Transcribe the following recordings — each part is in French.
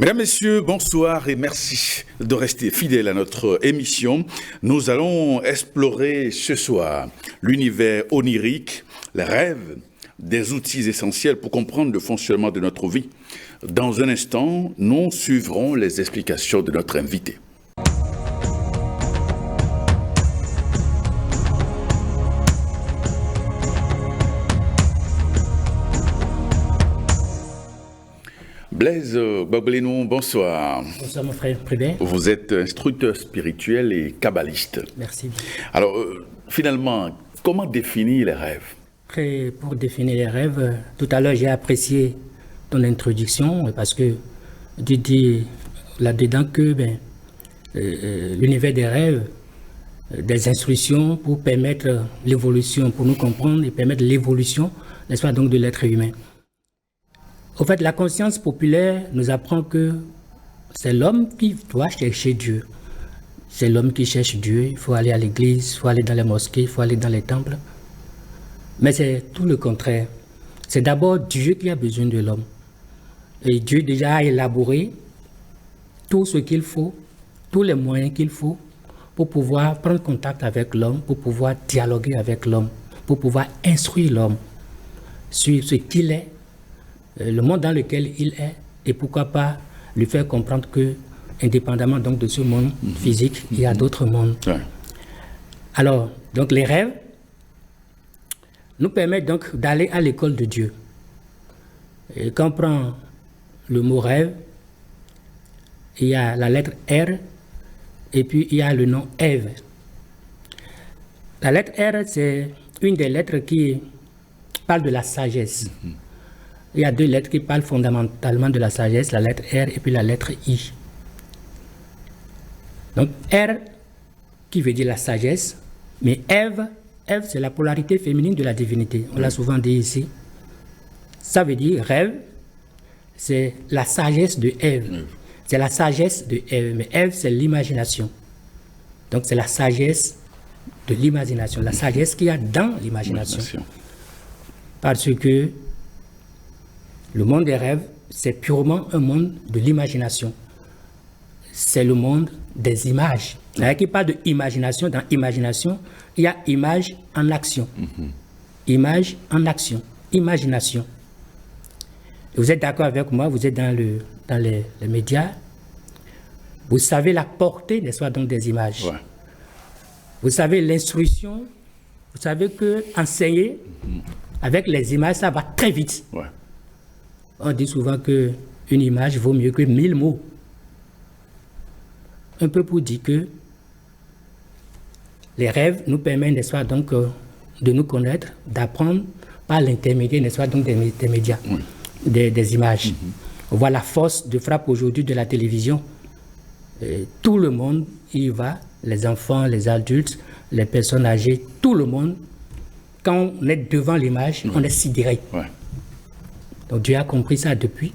Mesdames, Messieurs, bonsoir et merci de rester fidèles à notre émission. Nous allons explorer ce soir l'univers onirique, les rêves, des outils essentiels pour comprendre le fonctionnement de notre vie. Dans un instant, nous suivrons les explications de notre invité. Blaise Gbagbolénou, bonsoir. Bonsoir mon frère Prédé. Vous êtes instructeur spirituel et kabbaliste. Merci. Alors, finalement, comment définir les rêves? Pour définir les rêves, tout à l'heure j'ai apprécié ton introduction parce que tu dis là-dedans que l'univers des rêves, des instructions pour permettre l'évolution, pour nous comprendre et permettre l'évolution, n'est-ce pas, donc de l'être humain. Au fait, la conscience populaire nous apprend que c'est l'homme qui doit chercher Dieu. C'est l'homme qui cherche Dieu. Il faut aller à l'église, il faut aller dans les mosquées, il faut aller dans les temples. Mais c'est tout le contraire. C'est d'abord Dieu qui a besoin de l'homme. Et Dieu déjà a élaboré tout ce qu'il faut, tous les moyens qu'il faut pour pouvoir prendre contact avec l'homme, pour pouvoir dialoguer avec l'homme, pour pouvoir instruire l'homme sur ce qu'il est, le monde dans lequel il est, et pourquoi pas lui faire comprendre que, indépendamment donc de ce monde physique, il y a d'autres mondes. Ouais. Alors, donc les rêves nous permettent donc d'aller à l'école de Dieu. Et quand on prend le mot rêve, il y a la lettre R, et puis il y a le nom Ève. La lettre R, c'est une des lettres qui parle de la sagesse. Il y a deux lettres qui parlent fondamentalement de la sagesse, la lettre R et puis la lettre I. Donc R qui veut dire la sagesse, mais Ève c'est la polarité féminine de la divinité. On l'a souvent dit ici. Ça veut dire rêve, c'est la sagesse de Ève. C'est la sagesse de Ève, mais Ève c'est l'imagination. Donc c'est la sagesse de l'imagination, la sagesse qu'il y a dans l'imagination. Parce que le monde des rêves, c'est purement un monde de l'imagination. C'est le monde des images. C'est-à-dire qu'il parle d'imagination. Dans imagination, il y a image en action. Image en action. Imagination. Et vous êtes d'accord avec moi, vous êtes dans les médias. Vous savez la portée, n'est-ce pas, donc des images. Ouais. Vous savez l'instruction. Vous savez que enseigner avec les images, ça va très vite. Ouais. On dit souvent qu'une image vaut mieux que 1000 mots. Un peu pour dire que les rêves nous permettent, n'est-ce pas, donc, de nous connaître, d'apprendre par l'intermédiaire, n'est-ce pas, donc, des médias, des images. On voit la force de frappe aujourd'hui de la télévision. Et tout le monde y va, les enfants, les adultes, les personnes âgées, tout le monde. Quand on est devant l'image, on est sidéré. Ouais. Donc Dieu a compris ça depuis.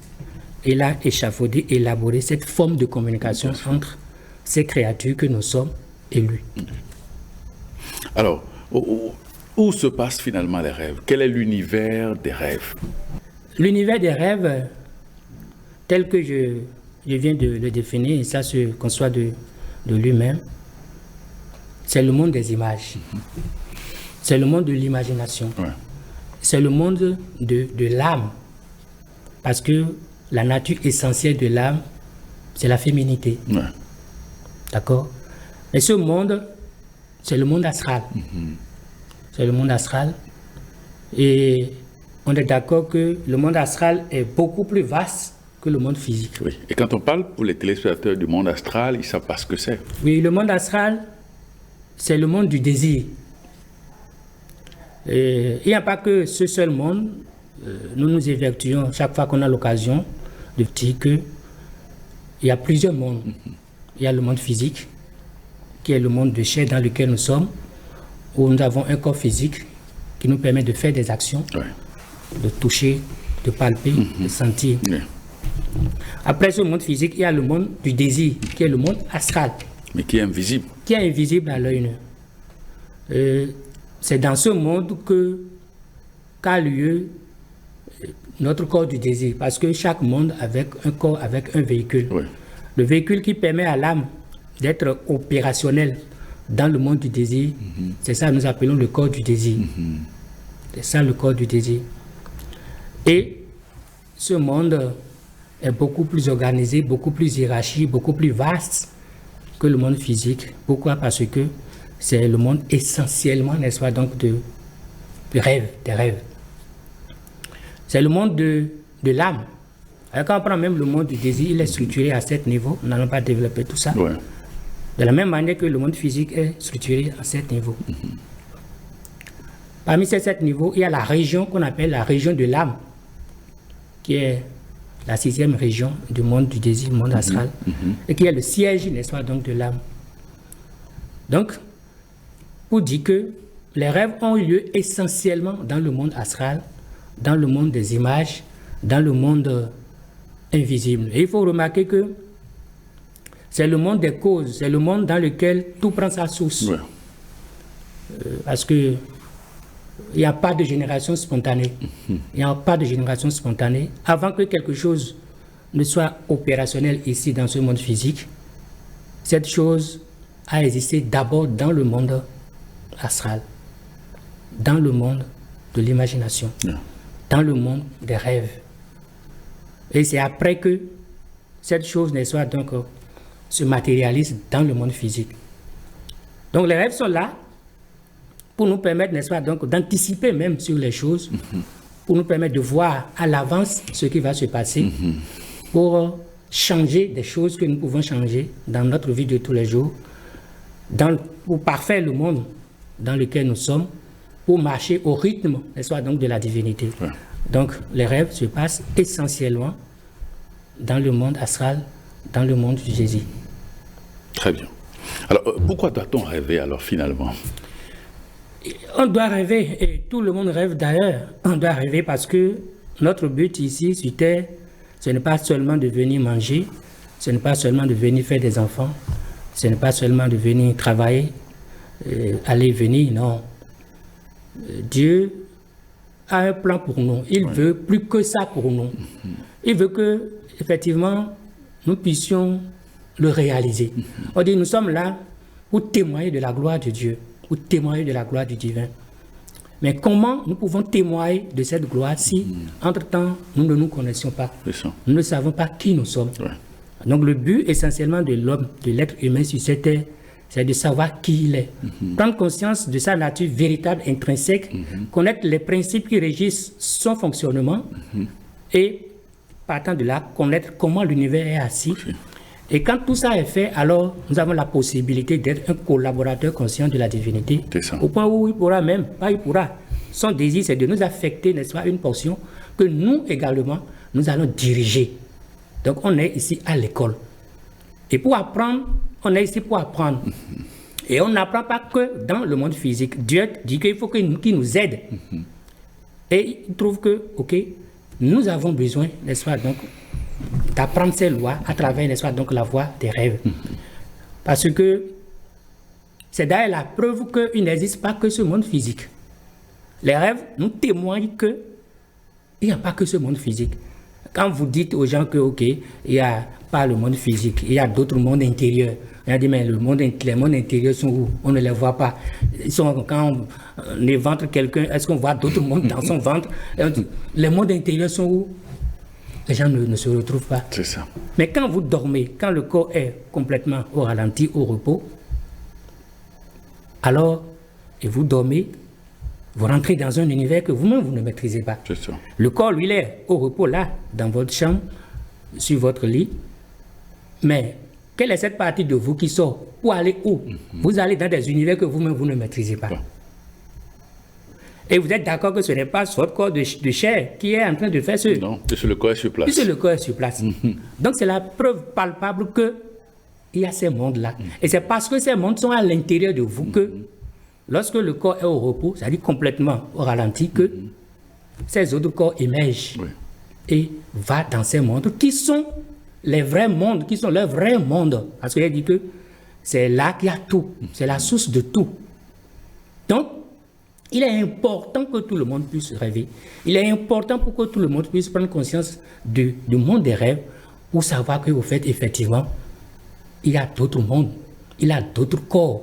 Il a échafaudé, élaboré cette forme de communication entre ces créatures que nous sommes et lui. Alors, où se passent finalement les rêves? Quel est l'univers des rêves? L'univers des rêves, tel que je viens de le définir, et ça se conçoit de lui-même, c'est le monde des images. C'est le monde de l'imagination. Ouais. C'est le monde de l'âme. Parce que la nature essentielle de l'âme, c'est la féminité. Ouais. D'accord? Mais ce monde, c'est le monde astral. C'est le monde astral. Et on est d'accord que le monde astral est beaucoup plus vaste que le monde physique. Oui. Et quand on parle pour les téléspectateurs du monde astral, ils ne savent pas ce que c'est. Oui, le monde astral, c'est le monde du désir. Et il n'y a pas que ce seul monde. Nous nous évertuons chaque fois qu'on a l'occasion de dire qu'il y a plusieurs mondes. Il y a le monde physique, qui est le monde de chair dans lequel nous sommes, où nous avons un corps physique qui nous permet de faire des actions, de toucher, de palper, de sentir. Après ce monde physique, il y a le monde du désir, qui est le monde astral. Mais qui est invisible. Qui est invisible à l'œil nu. C'est dans ce monde qu'a lieu notre corps du désir, parce que chaque monde avec un corps, avec un véhicule. Oui. Le véhicule qui permet à l'âme d'être opérationnelle dans le monde du désir, c'est ça que nous appelons le corps du désir. C'est ça le corps du désir. Et ce monde est beaucoup plus organisé, beaucoup plus hiérarchique, beaucoup plus vaste que le monde physique. Pourquoi? Parce que c'est le monde essentiellement, n'est-ce pas, donc de rêves, des rêves. C'est le monde de l'âme. Alors quand on prend même le monde du désir, il est structuré à 7 niveaux. Nous n'allons pas développer tout ça. Ouais. De la même manière que le monde physique est structuré à 7 niveaux. Parmi ces 7 niveaux, il y a la région qu'on appelle la région de l'âme, qui est la 6e région du monde du désir, monde astral, et qui est le siège, n'est-ce pas, donc de l'âme. Donc, pour dire que les rêves ont eu lieu essentiellement dans le monde astral, dans le monde des images, dans le monde invisible. Et il faut remarquer que c'est le monde des causes, c'est le monde dans lequel tout prend sa source. Ouais. Parce que il n'y a pas de génération spontanée. Il n'y a pas de génération spontanée. Avant que quelque chose ne soit opérationnel ici dans ce monde physique, cette chose a existé d'abord dans le monde astral, dans le monde de l'imagination, dans le monde des rêves. Et c'est après que cette chose, n'est-ce pas, donc, se matérialise dans le monde physique. Donc les rêves sont là pour nous permettre, n'est-ce pas, donc d'anticiper même sur les choses, pour nous permettre de voir à l'avance ce qui va se passer, pour changer des choses que nous pouvons changer dans notre vie de tous les jours, pour parfaire le monde dans lequel nous sommes, pour marcher au rythme, n'est-ce pas, donc de la divinité. Ouais. Donc les rêves se passent essentiellement dans le monde astral, dans le monde du Jésus. Très bien. Alors, pourquoi doit-on rêver alors finalement? On doit rêver, et tout le monde rêve d'ailleurs. On doit rêver parce que notre but ici sur Terre, ce n'est pas seulement de venir manger, ce n'est pas seulement de venir faire des enfants, ce n'est pas seulement de venir travailler, aller venir, non. Dieu a un plan pour nous. Il veut plus que ça pour nous. Il veut que, effectivement, nous puissions le réaliser. On dit, nous sommes là pour témoigner de la gloire de Dieu, pour témoigner de la gloire du divin. Mais comment nous pouvons témoigner de cette gloire si, entre-temps, nous ne nous connaissions pas? Nous ne savons pas qui nous sommes. Ouais. Donc le but essentiellement de l'homme, de l'être humain sur cette terre, c'est de savoir qui il est. Prendre conscience de sa nature véritable, intrinsèque, connaître les principes qui régissent son fonctionnement et, partant de là, connaître comment l'univers est assis. Et quand tout ça est fait, alors nous avons la possibilité d'être un collaborateur conscient de la divinité. Au point où il pourra même, pas il pourra, son désir c'est de nous affecter, n'est-ce pas, une portion que nous également, nous allons diriger. Donc on est ici à l'école. Et pour apprendre, on est ici pour apprendre. Et on n'apprend pas que dans le monde physique. Dieu dit qu'il faut qu'il nous aide. Et il trouve que, ok, nous avons besoin, n'est-ce pas, donc, d'apprendre ces lois à travers, n'est-ce pas, donc, la voie des rêves. Parce que c'est d'ailleurs la preuve qu'il n'existe pas que ce monde physique. Les rêves nous témoignent qu'il n'y a pas que ce monde physique. Quand vous dites aux gens que, ok, il n'y a pas le monde physique, il y a d'autres mondes intérieurs. On a dit, mais les mondes intérieurs sont où? On ne les voit pas. Ils sont, quand on éventre quelqu'un, est-ce qu'on voit d'autres mondes dans son ventre? Les mondes intérieurs sont où? Les gens ne se retrouvent pas. C'est ça. Mais quand vous dormez, quand le corps est complètement au ralenti, au repos, alors, et vous dormez, vous rentrez dans un univers que vous-même, vous ne maîtrisez pas. C'est ça. Le corps, lui, il est au repos, là, dans votre chambre, sur votre lit. Mais quelle est cette partie de vous qui sort? Pour aller où? Vous allez dans des univers que vous-même, vous ne maîtrisez pas. Et vous êtes d'accord que ce n'est pas votre corps de chair qui est en train de faire ce... Non, puisque le corps est sur place. Puisque le corps est sur place. Donc c'est la preuve palpable qu'il y a ces mondes-là. Et c'est parce que ces mondes sont à l'intérieur de vous que, lorsque le corps est au repos, c'est-à-dire complètement au ralenti, que ces autres corps émergent et vont dans ces mondes qui sont les vrais mondes, qui sont leurs vrais mondes. Parce qu'il a dit que c'est là qu'il y a tout. C'est la source de tout. Donc, Il est important que tout le monde puisse rêver. Il est important pour que tout le monde puisse prendre conscience du monde des rêves pour savoir qu'au fait, effectivement, il y a d'autres mondes, il y a d'autres corps.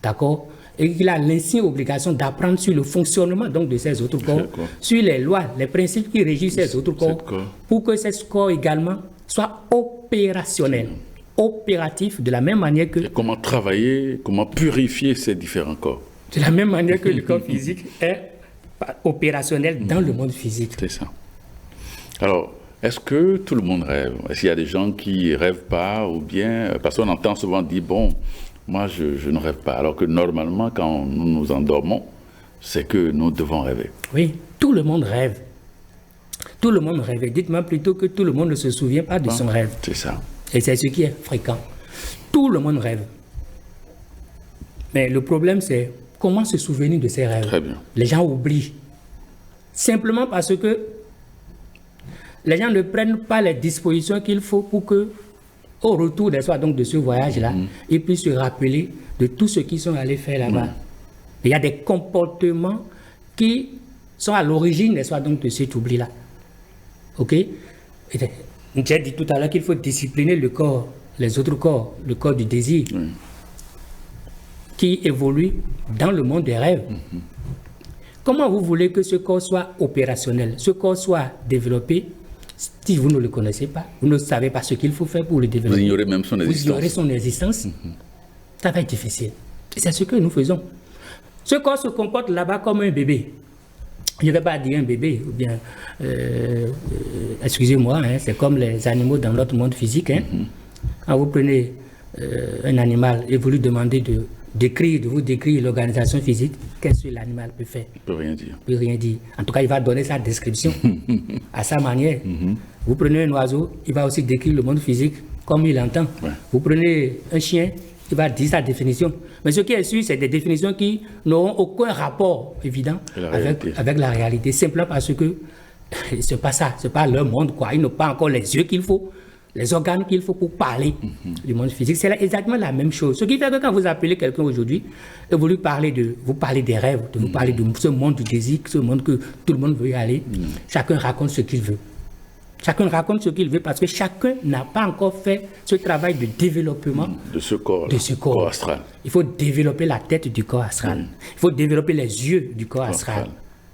D'accord? Et il a l'insigne obligation d'apprendre sur le fonctionnement donc, de ces autres corps, sur les lois, les principes qui régissent ces autres corps, pour que ces corps également soient opérationnels, opératifs de la même manière que... Et comment travailler, comment purifier ces différents corps. De la même manière que le corps physique est opérationnel dans le monde physique. C'est ça. Alors, est-ce que tout le monde rêve? Est-ce qu'il y a des gens qui ne rêvent pas ou bien... Parce qu'on entend souvent dire, bon, moi je ne rêve pas. Alors que normalement, quand nous nous endormons, c'est que nous devons rêver. Oui, tout le monde rêve. Tout le monde rêve. Dites-moi plutôt que tout le monde ne se souvient pas de son rêve. C'est ça. Et c'est ce qui est fréquent. Tout le monde rêve. Mais le problème, c'est comment se souvenir de ses rêves. Très bien. Les gens oublient. Simplement parce que les gens ne prennent pas les dispositions qu'il faut pour que, au retour des soirs donc de ce voyage-là, ils puissent se rappeler de tout ce qu'ils sont allés faire là-bas. Il y a des comportements qui sont à l'origine des soirs donc de cet oubli-là. OK? J'ai dit tout à l'heure qu'il faut discipliner le corps, les autres corps, le corps du désir, qui évolue dans le monde des rêves. Comment vous voulez que ce corps soit opérationnel, ce corps soit développé, si vous ne le connaissez pas, vous ne savez pas ce qu'il faut faire pour le développer. Vous ignorez même son existence. Vous ignorez son existence. Ça va être difficile. Et c'est ce que nous faisons. Ce corps se comporte là-bas comme un bébé. Je ne vais pas dire un bébé, ou bien, excusez-moi, hein, c'est comme les animaux dans notre monde physique. Hein. Quand vous prenez un animal et vous lui demandez de vous décrire l'organisation physique, qu'est-ce que l'animal peut faire? Il ne peut rien dire. Il ne peut rien dire. En tout cas, il va donner sa description à sa manière. Vous prenez un oiseau, il va aussi décrire le monde physique comme il l'entend. Vous prenez un chien, il va dire sa définition. Mais ce qui est sûr, c'est des définitions qui n'auront aucun rapport évident avec la réalité. Simplement parce que ce n'est pas ça, ce n'est pas leur monde, quoi. Ils n'ont pas encore les yeux qu'il faut, les organes qu'il faut pour parler du monde physique. C'est exactement la même chose. Ce qui fait que quand vous appelez quelqu'un aujourd'hui et vous lui parlez des rêves, vous parlez de ce monde du désir, ce monde que tout le monde veut y aller, chacun raconte ce qu'il veut. Chacun raconte ce qu'il veut parce que chacun n'a pas encore fait ce travail de développement de ce corps astral. Il faut développer la tête du corps astral. Il faut développer les yeux du corps astral.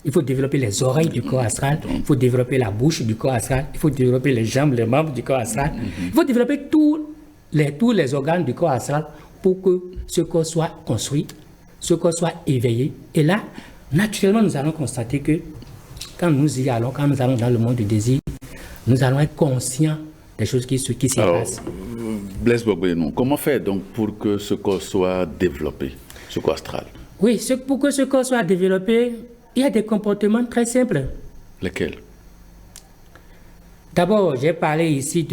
Il faut développer les oreilles du corps astral. Il faut développer la bouche du corps astral. Il faut développer les jambes, les membres du corps astral. Il faut développer tous les organes du corps astral pour que ce corps soit construit, ce corps soit éveillé. Et là, naturellement, nous allons constater que quand nous y allons, quand nous allons dans le monde du désir, nous allons être conscients des choses qui s'y passent. Blaise Bogbenou, comment faire donc pour que ce corps soit développé, ce corps astral? Oui, pour que ce corps soit développé, il y a des comportements très simples. Lesquels? D'abord, j'ai parlé ici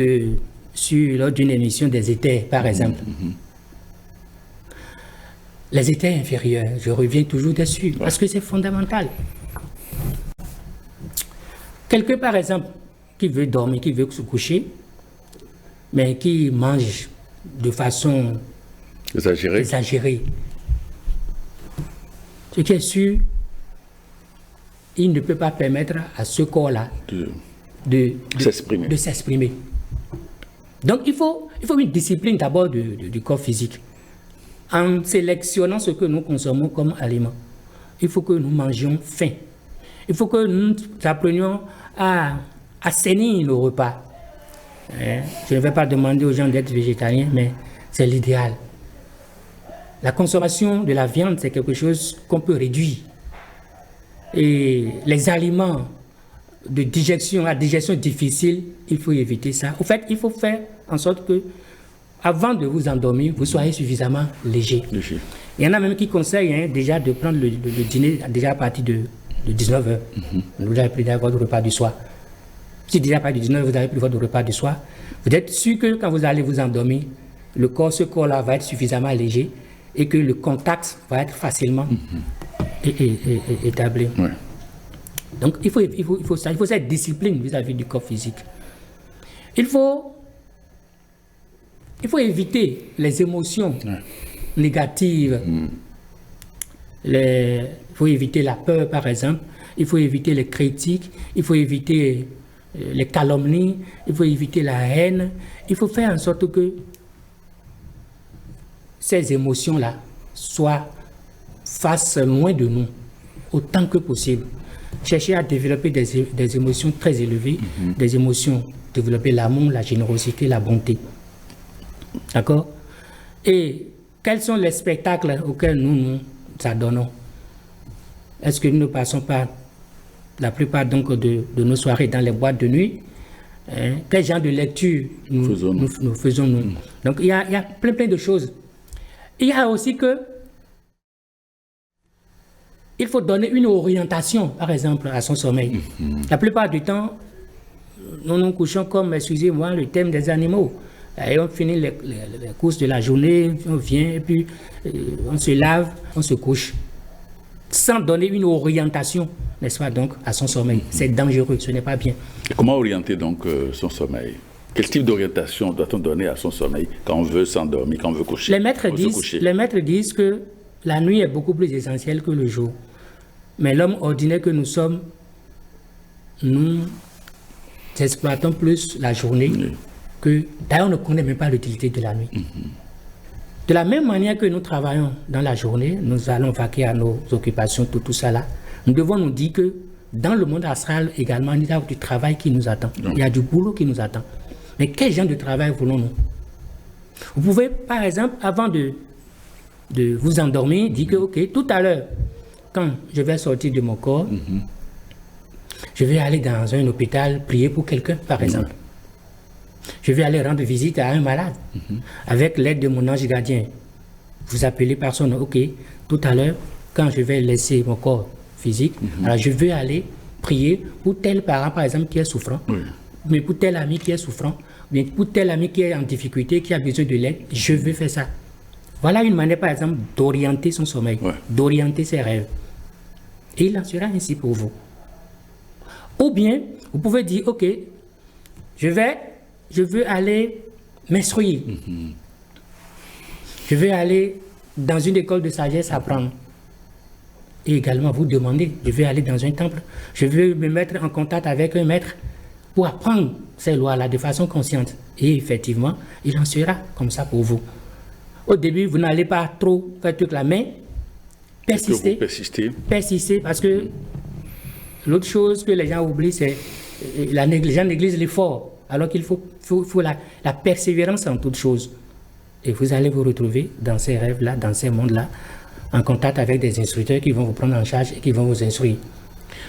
lors d'une émission des éthers, par exemple. Les éthers inférieurs, je reviens toujours dessus, parce que c'est fondamental. Quelqu'un, par exemple, qui veut dormir, qui veut se coucher, mais qui mange de façon exagérée. Ce qui est sûr, il ne peut pas permettre à ce corps-là de s'exprimer. Donc il faut une discipline d'abord du corps physique. En sélectionnant ce que nous consommons comme aliment, il faut que nous mangions faim. Il faut que nous apprenions à assainir nos repas. Je ne vais pas demander aux gens d'être végétariens, mais c'est l'idéal. La consommation de la viande, c'est quelque chose qu'on peut réduire. Et les aliments de digestion, à digestion difficile, il faut éviter ça. En fait, il faut faire en sorte que, avant de vous endormir, vous soyez suffisamment léger. Il y en a même qui conseillent déjà de prendre le dîner déjà à partir de 19h. Vous avez pris votre repas du soir. Si déjà à partir de 19h, vous avez pris votre repas du soir, vous êtes sûr que quand vous allez vous endormir, ce corps-là va être suffisamment léger et que le contact va être facilement établi. Donc il faut cette discipline vis-à-vis du corps physique. Il faut éviter les émotions négatives, les faut éviter la peur, par exemple. Il faut éviter les critiques. Il faut éviter les calomnies. Il faut éviter la haine. Il faut faire en sorte que ces émotions-là fassent loin de nous, autant que possible. Chercher à développer des émotions très élevées, des émotions, développer l'amour, la générosité, la bonté. D'accord? Et quels sont les spectacles auxquels nous nous adonnons? Est-ce que nous ne passons pas la plupart donc de nos soirées dans les boîtes de nuit? Quel genre de lecture nous faisons-nous? Donc il y a plein de choses. Il y a aussi que il faut donner une orientation, par exemple, à son sommeil. La plupart du temps, nous nous couchons comme, excusez-moi, le thème des animaux. Et on finit les courses de la journée, on vient, et puis on se lave, on se couche. Sans donner une orientation, n'est-ce pas, donc, à son sommeil. C'est dangereux, ce n'est pas bien. Et comment orienter donc son sommeil? Quel type d'orientation doit-on donner à son sommeil quand on veut s'endormir, quand on veut coucher? Les maîtres disent que la nuit est beaucoup plus essentielle que le jour. Mais l'homme ordinaire que nous sommes, nous exploitons plus la journée que... D'ailleurs, on ne connaît même pas l'utilité de la nuit. De la même manière que nous travaillons dans la journée, nous allons vaquer à nos occupations, tout ça là, nous devons nous dire que dans le monde astral également, il y a du travail qui nous attend. Il y a du boulot qui nous attend. Mais quel genre de travail voulons-nous? Vous pouvez, par exemple, avant de vous endormir, dire que, ok, tout à l'heure, quand je vais sortir de mon corps, je vais aller dans un hôpital prier pour quelqu'un, par exemple. Je vais aller rendre visite à un malade avec l'aide de mon ange gardien. Vous appelez par son nom, ok, tout à l'heure, quand je vais laisser mon corps physique, alors je vais aller prier pour tel parent, par exemple, qui est souffrant, mais pour tel ami qui est souffrant, bien pour tel ami qui est en difficulté, qui a besoin de l'aide, je vais faire ça. Voilà une manière, par exemple, d'orienter son sommeil, d'orienter ses rêves. Et il en sera ainsi pour vous. Ou bien, vous pouvez dire, ok, je veux aller m'instruire. Je veux aller dans une école de sagesse apprendre. Et également, vous demandez, je vais aller dans un temple. Je veux me mettre en contact avec un maître pour apprendre ces lois-là de façon consciente. Et effectivement, il en sera comme ça pour vous. Au début, vous n'allez pas trop faire tout là, mais persistez, parce que l'autre chose que les gens oublient, c'est les gens négligent l'effort, alors qu'il faut la persévérance en toute chose. Et vous allez vous retrouver dans ces rêves-là, dans ces mondes-là, en contact avec des instructeurs qui vont vous prendre en charge et qui vont vous instruire.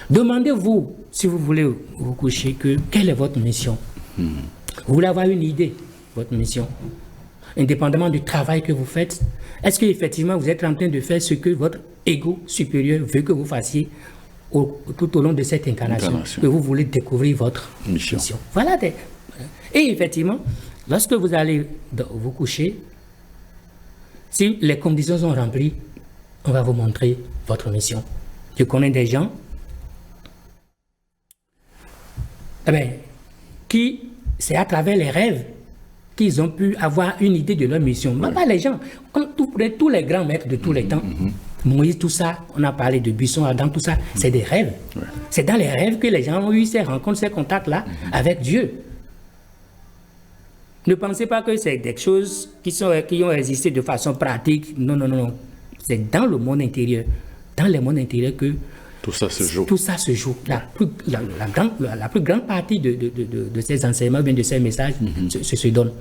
Demandez-vous, si vous voulez vous coucher, quelle est votre mission? Vous voulez avoir une idée de votre mission? Indépendamment du travail que vous faites, est-ce qu'effectivement vous êtes en train de faire ce que votre ego supérieur veut que vous fassiez tout au long de cette incarnation, que vous voulez découvrir votre mission. Voilà. Et effectivement, lorsque vous allez vous coucher, si les conditions sont remplies, on va vous montrer votre mission. Je connais des gens qui, c'est à travers les rêves qu'ils ont pu avoir une idée de leur mission. Mais pas les gens, tous les grands maîtres de tous les temps, Moïse, tout ça, on a parlé de Buisson, Adam, tout ça, c'est des rêves. C'est dans les rêves que les gens ont eu ces rencontres, ces contacts-là avec Dieu. Ne pensez pas que c'est des choses qui ont existé de façon pratique. Non, non, non. C'est dans le monde intérieur. Dans le monde intérieur que tout ça se joue. Tout ça se joue. La plus grande partie de ces enseignements, bien de ces messages, se donne.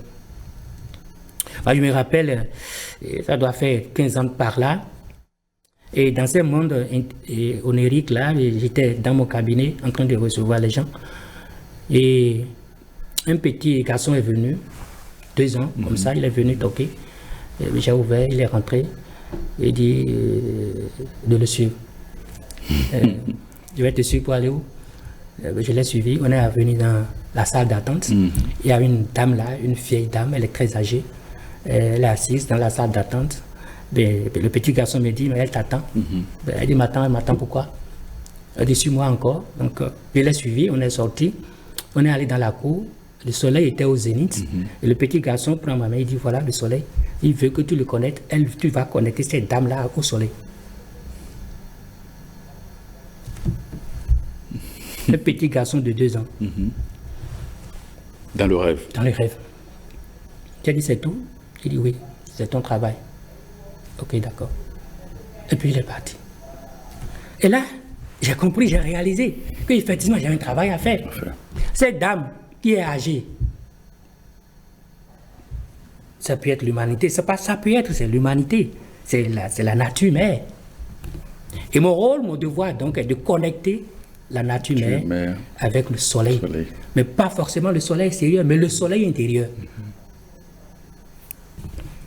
Enfin, je me rappelle, ça doit faire 15 ans par là. Et dans ce monde onirique là, j'étais dans mon cabinet en train de recevoir les gens. Et un petit garçon est venu, 2 ans, comme ça, il est venu toquer. J'ai ouvert, il est rentré. Il dit de le suivre. Je vais te suivre pour aller où? Je l'ai suivi. On est venu dans la salle d'attente. Il y a une dame là, une vieille dame, elle est très âgée. Elle est assise dans la salle d'attente. Le petit garçon me dit, mais elle t'attend. Elle dit, elle m'attend pourquoi? Elle dit, suis-moi encore. Donc, je l'ai suivi, on est sorti. On est allé dans la cour. Le soleil était au zénith. Et le petit garçon prend ma main, il dit, voilà le soleil. Il veut que tu le connaisses. Tu vas connecter cette dame-là au soleil. un petit garçon de 2 ans. Dans le rêve. Dans le rêve. J'ai dit, c'est tout? Il dit, oui, c'est ton travail. Ok, d'accord. Et puis il est parti. Et là, j'ai compris, j'ai réalisé qu'effectivement, j'ai un travail à faire. Cette dame qui est âgée, ça peut être l'humanité, c'est pas ça peut être, c'est l'humanité, c'est la nature mère. Et mon rôle, mon devoir donc est de connecter la nature mère avec le soleil. Mais pas forcément le soleil extérieur, mais le soleil intérieur.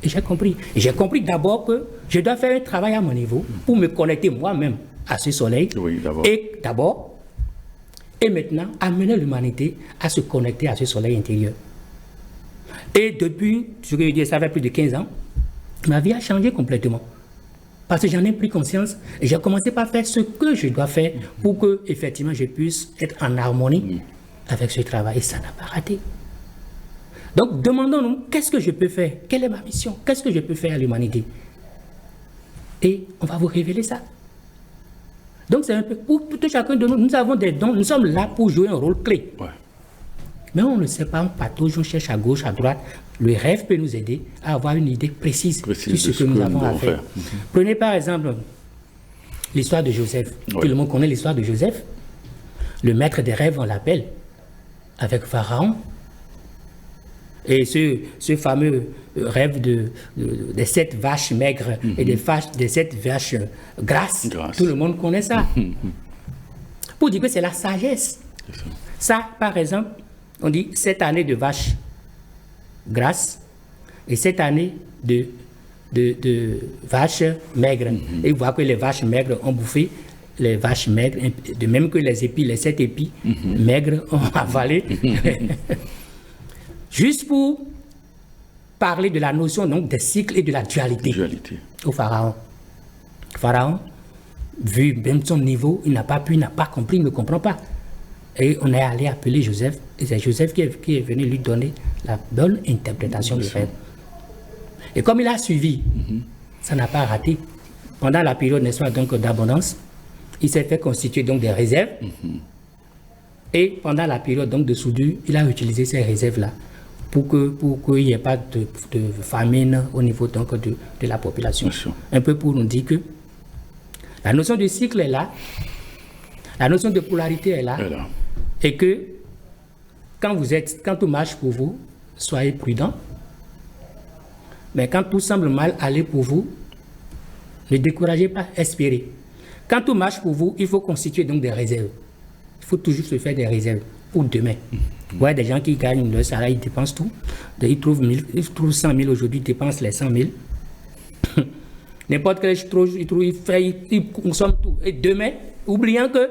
Et j'ai compris. Et j'ai compris d'abord que je dois faire un travail à mon niveau pour me connecter moi-même à ce soleil. Oui, d'abord. Et maintenant, amener l'humanité à se connecter à ce soleil intérieur. Et depuis, ce que je dis, ça fait plus de 15 ans, ma vie a changé complètement. Parce que j'en ai pris conscience et j'ai commencé par faire ce que je dois faire pour que, effectivement, je puisse être en harmonie avec ce travail. Et ça n'a pas raté. Donc, demandons-nous, qu'est-ce que je peux faire? Quelle est ma mission? Qu'est-ce que je peux faire à l'humanité? Et on va vous révéler ça. Donc, c'est un peu, pour tout chacun de nous, nous avons des dons, nous sommes là pour jouer un rôle clé. Ouais. Mais on ne sait pas, on patauge, on cherche à gauche, à droite. Le rêve peut nous aider à avoir une idée précise sur ce que nous avons à faire. Prenez par exemple l'histoire de Joseph. Tout le monde connaît l'histoire de Joseph. Le maître des rêves, on l'appelle, avec Pharaon. Et ce fameux rêve des 7 vaches maigres et des 7 vaches grasses, tout le monde connaît ça. Pour dire que c'est la sagesse. Ça, par exemple, on dit 7 années de vaches grasses et 7 années de vaches maigres. Et vous voyez que les vaches maigres ont bouffé les vaches maigres, de même que les épis, les 7 épis maigres ont avalé. Juste pour parler de la notion donc, des cycles et de la dualité. Au Pharaon. Pharaon, vu même son niveau, il n'a pas pu, il n'a pas compris, il ne comprend pas. Et on est allé appeler Joseph, et c'est Joseph qui est venu lui donner la bonne interprétation du rêve. Et comme il a suivi, ça n'a pas raté. Pendant la période, n'est-ce pas, donc d'abondance, il s'est fait constituer donc des réserves. Et pendant la période donc de soudure, il a utilisé ces réserves-là pour qu'il n'y ait pas de famine au niveau donc de la population. Un peu pour nous dire que la notion de cycle est là, la notion de polarité est là, et que quand tout marche pour vous, soyez prudents. Mais quand tout semble mal aller pour vous, ne découragez pas, espérez. Quand tout marche pour vous, il faut constituer donc des réserves. Il faut toujours se faire des réserves pour demain. Vous voyez des gens qui gagnent leur salaire, ils dépensent tout. Ils trouvent 100 000 aujourd'hui, ils dépensent les 100 000. N'importe quel chose, ils consomment tout. Et demain, oubliant que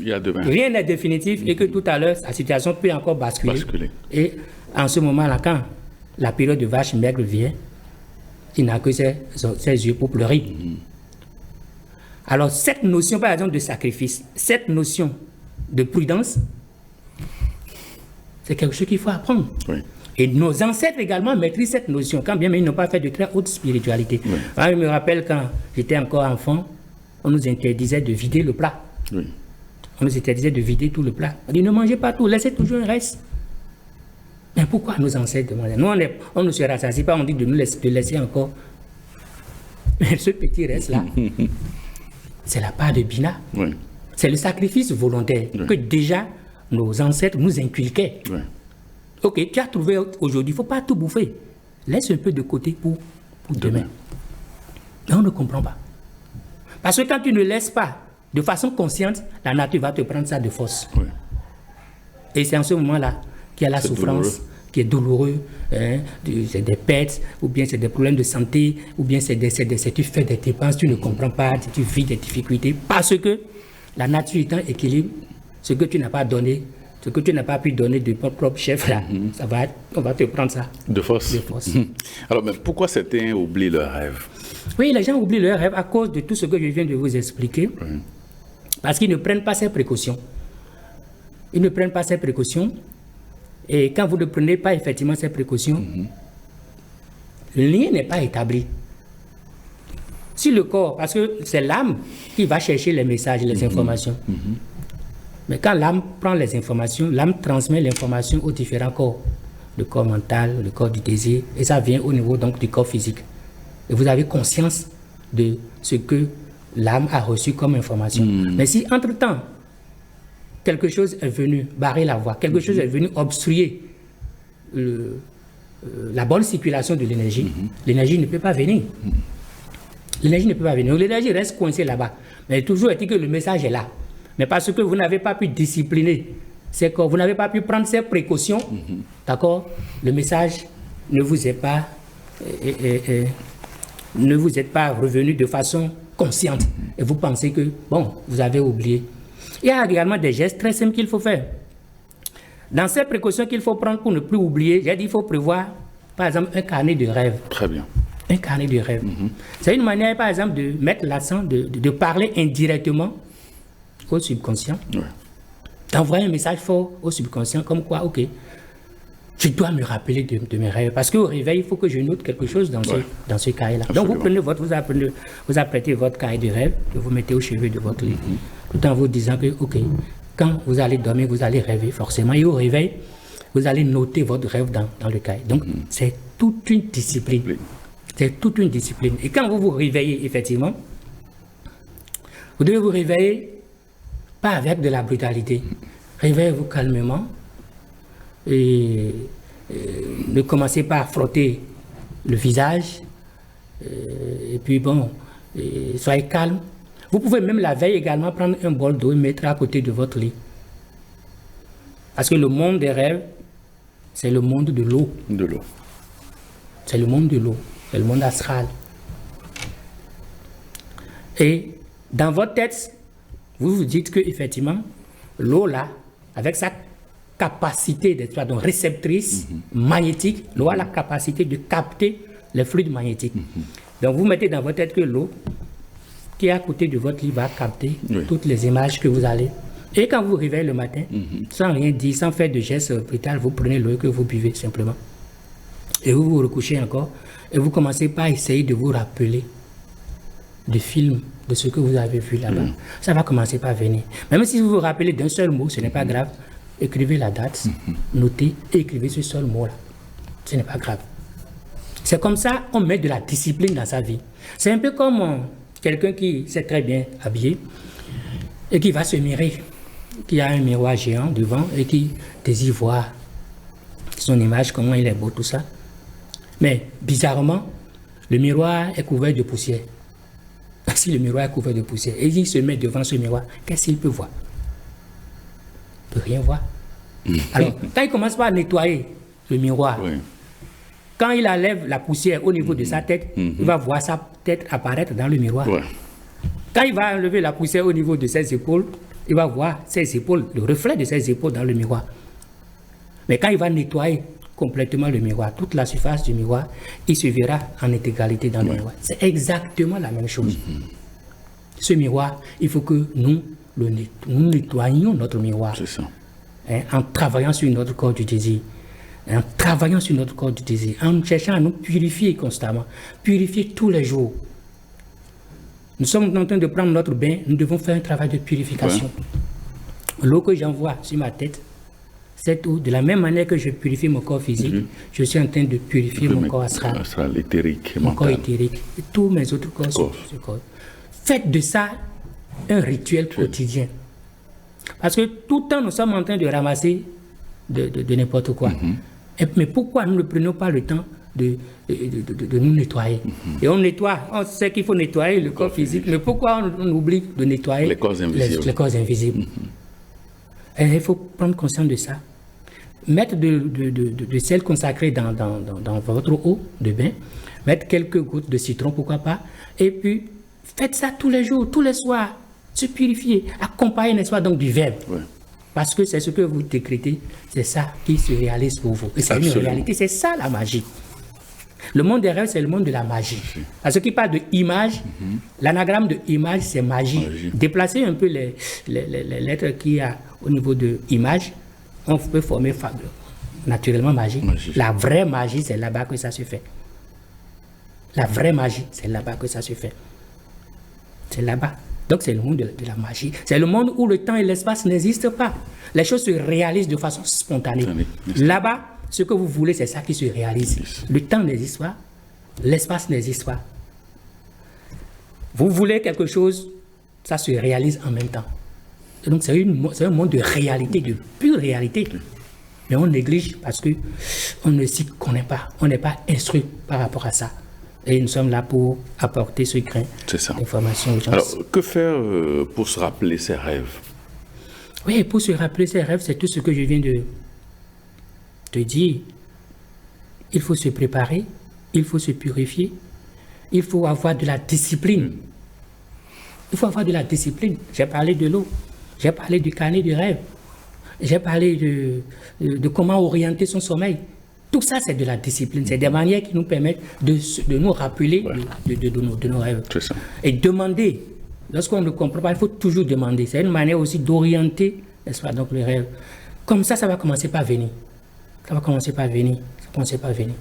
rien n'est définitif et que tout à l'heure, la situation peut encore basculer. Et en ce moment-là, quand la période de vache maigre vient, il n'a que ses yeux pour pleurer. Alors, cette notion, par exemple, de sacrifice, cette notion de prudence, c'est quelque chose qu'il faut apprendre. Et nos ancêtres également maîtrisent cette notion, quand bien même ils n'ont pas fait de très haute spiritualité. Je me rappelle quand j'étais encore enfant, on nous interdisait de vider le plat. On nous interdisait de vider tout le plat. On dit ne mangez pas tout, laissez toujours un reste. Mais pourquoi nos ancêtres demandaient? Nous, on ne se rassasie pas, on dit de nous laisser encore. Mais ce petit reste-là, c'est la part de Bina. C'est le sacrifice volontaire que déjà nos ancêtres nous inculquaient. Ok, tu as trouvé aujourd'hui, il ne faut pas tout bouffer. Laisse un peu de côté pour demain. Mais on ne comprend pas. Parce que quand tu ne laisses pas de façon consciente, la nature va te prendre ça de force. Et c'est en ce moment-là qu'il y a la souffrance, qui est douloureux, c'est des pertes, ou bien c'est des problèmes de santé, ou bien c'est tu fais des dépenses, tu ne comprends pas, tu vis des difficultés, parce que la nature est en équilibre, ce que tu n'as pas donné, ce que tu n'as pas pu donner de ton propre chef, là, on va te prendre ça. De force. Alors, mais pourquoi certains oublient leur rêve? Oui, les gens oublient leur rêve à cause de tout ce que je viens de vous expliquer, parce qu'ils ne prennent pas ces précautions. Ils ne prennent pas ces précautions. Et quand vous ne prenez pas effectivement ces précautions, le lien n'est pas établi. Si le corps, parce que c'est l'âme qui va chercher les messages, les informations. Mais quand l'âme prend les informations, l'âme transmet l'information aux différents corps. Le corps mental, le corps du désir, et ça vient au niveau donc du corps physique. Et vous avez conscience de ce que l'âme a reçu comme information. Mais si entre-temps, quelque chose est venu barrer la voie, quelque chose est venu obstruer la bonne circulation de l'énergie, l'énergie ne peut pas venir. L'énergie ne peut pas venir. L'énergie reste coincée là-bas. Mais toujours est-il que le message est là. Mais parce que vous n'avez pas pu discipliner, c'est que vous n'avez pas pu prendre ces précautions, d'accord, le message ne vous est pas revenu de façon consciente. Et vous pensez que, bon, vous avez oublié. Il y a également des gestes très simples qu'il faut faire. Dans ces précautions qu'il faut prendre pour ne plus oublier, j'ai dit qu'il faut prévoir, par exemple, un carnet de rêve. Très bien. Un carnet de rêve. C'est une manière, par exemple, de mettre l'accent, de parler indirectement au subconscient. Ouais. D'envoyer un message fort au subconscient, comme quoi, ok, je dois me rappeler de mes rêves. Parce qu'au réveil, il faut que je note quelque chose dans ce cahier-là. Donc vous prenez vous apprêtez votre cahier de rêve, que vous mettez au chevet de votre lit, tout en vous disant que, ok, quand vous allez dormir, vous allez rêver forcément. Et au réveil, vous allez noter votre rêve dans le cahier. Donc c'est toute une discipline. C'est toute une discipline. Et quand vous vous réveillez, effectivement, vous devez vous réveiller pas avec de la brutalité. Réveillez-vous calmement et ne commencez pas à frotter le visage. Et puis bon, soyez calme. Vous pouvez même la veille également prendre un bol d'eau et mettre à côté de votre lit. Parce que le monde des rêves, c'est le monde de l'eau. De l'eau. C'est le monde de l'eau. C'est le monde astral. Et dans votre tête, vous vous dites que effectivement, l'eau là, avec sa capacité d'être donc réceptrice magnétique, l'eau a la capacité de capter les fluides magnétiques. Donc vous mettez dans votre tête que l'eau qui est à côté de votre lit va capter toutes les images que vous allez. Et quand vous vous réveillez le matin, sans rien dire, sans faire de gestes brutaux, vous prenez l'eau que vous buvez simplement. Et vous vous recouchez encore. Et vous commencez par essayer de vous rappeler des films, de ce que vous avez vu là-bas. Ça va commencer par venir. Même si vous vous rappelez d'un seul mot, ce n'est pas grave. Écrivez la date, notez et écrivez ce seul mot-là. Ce n'est pas grave. C'est comme ça on met de la discipline dans sa vie. C'est un peu comme quelqu'un qui s'est très bien habillé et qui va se mirer, qui a un miroir géant devant et qui désire voir son image, comment il est beau, tout ça. Mais bizarrement, le miroir est couvert de poussière. Si le miroir est couvert de poussière et il se met devant ce miroir, qu'est-ce qu'il peut voir? Il ne peut rien voir. Alors, quand il commence par nettoyer le miroir, quand il enlève la poussière au niveau de sa tête, il va voir sa tête apparaître dans le miroir. Quand il va enlever la poussière au niveau de ses épaules, il va voir ses épaules, le reflet de ses épaules dans le miroir. Mais quand il va nettoyer complètement le miroir, toute la surface du miroir, il se verra en intégralité dans le miroir. C'est exactement la même chose. Ce miroir, il faut que nous nettoyions notre miroir. C'est ça. En travaillant sur notre corps du désir. En travaillant sur notre corps du désir. En cherchant à nous purifier constamment. Purifier tous les jours. Nous sommes en train de prendre notre bain, nous devons faire un travail de purification. L'eau que j'envoie sur ma tête, cette eau, de la même manière que je purifie mon corps physique, je suis en train de purifier mon corps astral, éthérique, mon corps éthérique, et tous mes autres corps. Faites de ça un rituel quotidien. Parce que tout le temps, nous sommes en train de ramasser de n'importe quoi. Mais pourquoi nous ne prenons pas le temps de nous nettoyer? Et on nettoie, on sait qu'il faut nettoyer le corps physique, mais pourquoi on oublie de nettoyer les corps invisibles? Et il faut prendre conscience de ça. Mettre de sel consacré dans votre eau de bain, mettre quelques gouttes de citron, pourquoi pas, et puis faites ça tous les jours, tous les soirs, se purifier, accompagner, n'est-ce pas, donc du verbe. Parce que c'est ce que vous décrétez, c'est ça qui se réalise pour vous. Et c'est une réalité, c'est ça la magie. Le monde des rêves, c'est le monde de la magie. Parce qu'il parle de image, l'anagramme de image, c'est magie. Déplacez un peu les lettres qu'il y a au niveau de image, on peut former naturellement magie. La vraie magie, c'est là-bas que ça se fait. La vraie magie, c'est là-bas que ça se fait. C'est là-bas. Donc c'est le monde de la magie. C'est le monde où le temps et l'espace n'existent pas. Les choses se réalisent de façon spontanée. Là-bas, ce que vous voulez, c'est ça qui se réalise. Le temps n'existe pas, l'espace n'existe pas. Vous voulez quelque chose, ça se réalise en même temps. Et donc c'est un monde de réalité, de pure réalité. Mais on néglige parce qu'on ne s'y connaît pas. On n'est pas instruit par rapport à ça. Et nous sommes là pour apporter ce grain d'information aux gens. Alors, que faire pour se rappeler ses rêves? Oui, pour se rappeler ses rêves, c'est tout ce que je viens de te dire. Il faut se préparer, il faut se purifier, il faut avoir de la discipline. Il faut avoir de la discipline. J'ai parlé de l'eau, j'ai parlé du carnet de rêve, j'ai parlé de comment orienter son sommeil. Tout ça, c'est de la discipline. C'est des manières qui nous permettent de nous rappeler de nos rêves. C'est ça. Et demander. Lorsqu'on ne comprend pas, il faut toujours demander. C'est une manière aussi d'orienter, n'est-ce pas, donc les rêves. Comme ça va commencer par venir. Ça va commencer par venir. Ça va commencer par venir.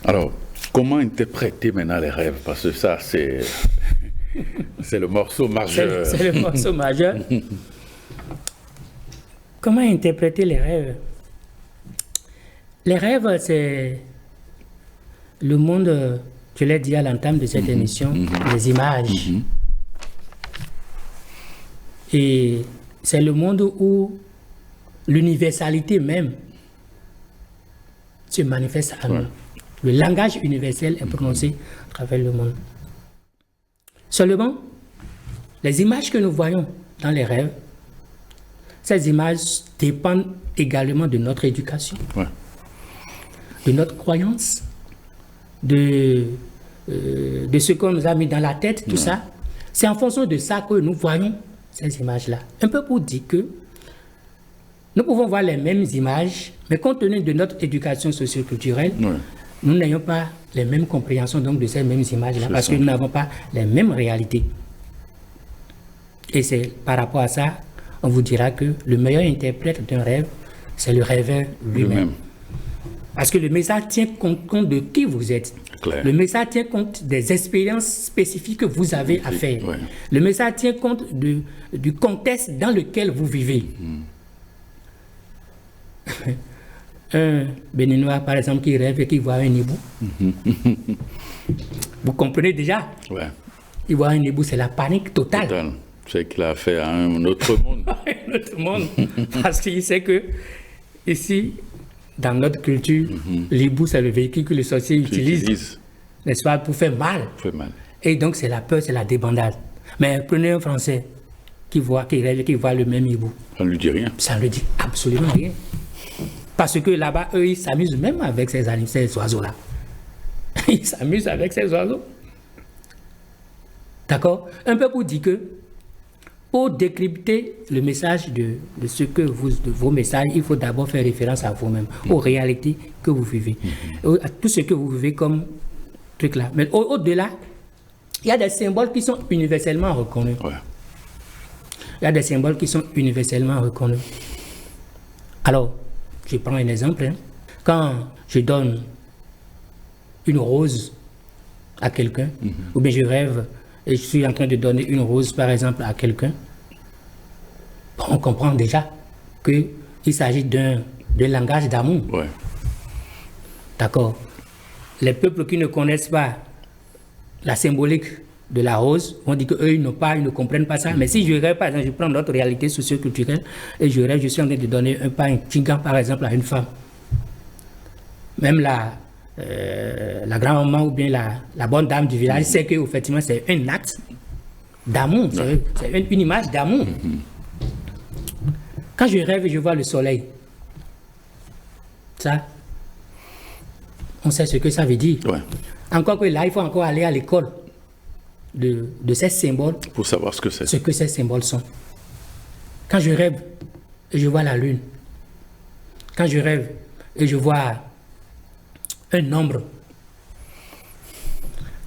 Alors, comment interpréter maintenant les rêves? Parce que ça, c'est le morceau majeur. C'est le morceau majeur. Comment interpréter les rêves? Les rêves, c'est le monde, je l'ai dit à l'entame de cette émission, des images. Et c'est le monde où l'universalité même se manifeste à nous. Le langage universel est prononcé à travers le monde. Seulement, les images que nous voyons dans les rêves, ces images dépendent également de notre éducation. De notre croyance, de ce qu'on nous a mis dans la tête, tout ça. C'est en fonction de ça que nous voyons ces images-là. Un peu pour dire que nous pouvons voir les mêmes images, mais compte tenu de notre éducation socioculturelle, nous n'ayons pas les mêmes compréhensions donc, de ces mêmes images-là, parce que nous n'avons pas les mêmes réalités. Et c'est par rapport à ça, on vous dira que le meilleur interprète d'un rêve, c'est le rêveur lui-même. Parce que le message tient compte de qui vous êtes. Le message tient compte des expériences spécifiques que vous avez à faire. Le message tient compte du contexte dans lequel vous vivez. Un Béninois, par exemple, qui rêve et qui voit un hibou. Vous comprenez déjà? Il voit un hibou, c'est la panique totale. C'est qu'il a affaire à un autre monde. Un autre monde. Parce qu'il sait que ici, dans notre culture, l'hibou, c'est le véhicule que le sorcier utilise, n'est-ce pas, pour faire mal. Et donc, c'est la peur, c'est la débandade. Mais prenez un Français qui rêve et qui voit le même hibou. Ça ne lui dit rien. Ça ne lui dit absolument rien. Parce que là-bas, eux, ils s'amusent même avec ces animaux, ces oiseaux-là. Ils s'amusent avec ces oiseaux. D'accord? Un peu pour dire que, pour décrypter le message de ce que de vos messages, il faut d'abord faire référence à vous-même, aux réalités que vous vivez, à tout ce que vous vivez comme truc là. Mais au-delà, il y a des symboles qui sont universellement reconnus. Il y a des symboles qui sont universellement reconnus. Alors, je prends un exemple. Quand je donne une rose à quelqu'un, ou bien je rêve et je suis en train de donner une rose, par exemple, à quelqu'un, on comprend déjà qu'il s'agit d'un langage d'amour. D'accord. Les peuples qui ne connaissent pas la symbolique de la rose vont dire qu'eux, ils ne comprennent pas ça. Mais si je rêve, par exemple, je prends notre réalité socio-culturelle et je rêve, je suis en train de donner un pain tigant, par exemple, à une femme. Même la grand-maman ou bien la bonne dame du village sait que, effectivement, c'est un acte d'amour. C'est une image d'amour. Quand je rêve et je vois le soleil, ça, on sait ce que ça veut dire. Encore que là, il faut encore aller à l'école de ces symboles pour savoir ce que c'est. Ce que ces symboles sont. Quand je rêve et je vois la lune, quand je rêve et je vois un nombre,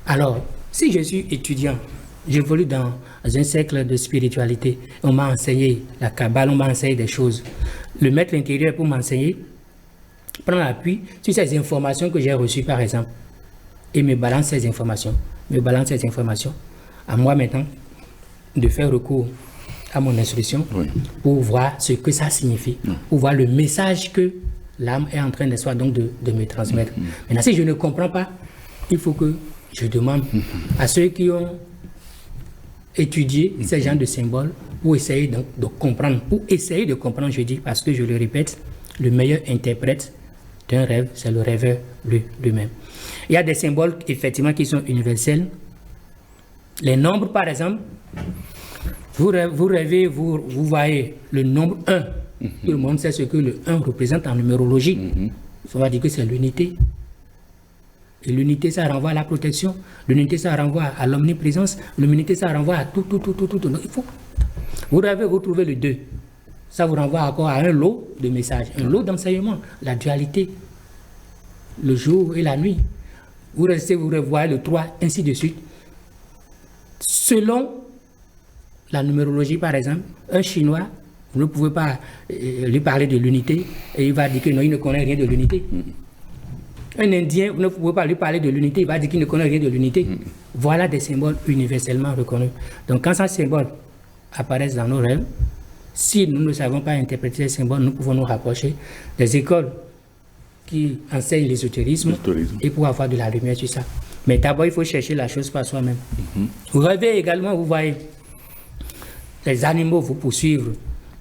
alors, si je suis étudiant, j'évolue dans un cercle de spiritualité, on m'a enseigné la Kabbale, on m'a enseigné des choses. Le maître intérieur pour m'enseigner prend appui sur ces informations que j'ai reçues, par exemple, et me balance ces informations. À moi maintenant, de faire recours à mon instruction pour voir ce que ça signifie, pour voir le message que l'âme est en train donc de me transmettre. Maintenant, si je ne comprends pas, il faut que je demande à ceux qui ont étudié ces genres de symboles pour essayer de comprendre, je dis, parce que je le répète, le meilleur interprète d'un rêve, c'est le rêveur lui-même. Il y a des symboles, effectivement, qui sont universels. Les nombres, par exemple, vous rêvez, vous voyez le nombre 1. Tout le monde sait ce que le 1 représente en numérologie. On va dire que c'est l'unité. Et l'unité, ça renvoie à la protection. L'unité, ça renvoie à l'omniprésence. L'unité, ça renvoie à tout. Donc, il faut. Vous rêvez, vous trouvez le 2. Ça vous renvoie encore à un lot de messages, un lot d'enseignements, la dualité, le jour et la nuit. Vous restez, vous revoyez le 3, ainsi de suite. Selon la numérologie, par exemple, un Chinois, vous ne pouvez pas lui parler de l'unité et il va dire que non, il ne connaît rien de l'unité. Un Indien, vous ne pouvez pas lui parler de l'unité, il va dire qu'il ne connaît rien de l'unité. Voilà des symboles universellement reconnus. Donc quand ces symboles apparaissent dans nos rêves, si nous ne savons pas interpréter ces symboles, nous pouvons nous rapprocher des écoles qui enseignent l'ésotérisme et pour avoir de la lumière sur ça. Mais d'abord, il faut chercher la chose par soi-même. Vous rêvez également, vous voyez les animaux vous poursuivre.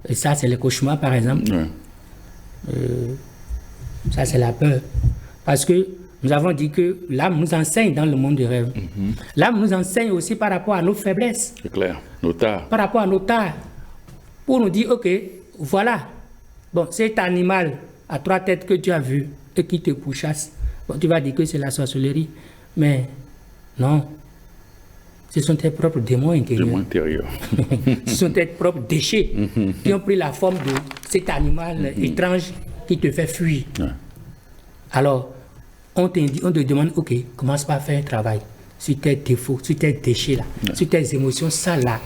Et ça, c'est le cauchemar, par exemple. Ça, c'est la peur. Parce que nous avons dit que l'âme nous enseigne dans le monde du rêve. L'âme nous enseigne aussi par rapport à nos faiblesses. C'est clair, nos tares. Par rapport à nos tares. Pour nous dire, ok, voilà, bon, cet animal à 3 têtes que tu as vu et qui te pourchasse, bon, tu vas dire que c'est la sorcellerie. Mais non, ce sont tes propres démons intérieurs. Ce sont tes propres déchets qui ont pris la forme de cet animal étrange qui te fait fuir. Alors, on te demande, ok, commence par faire un travail sur tes défauts, sur tes déchets là, sur tes émotions, ça là,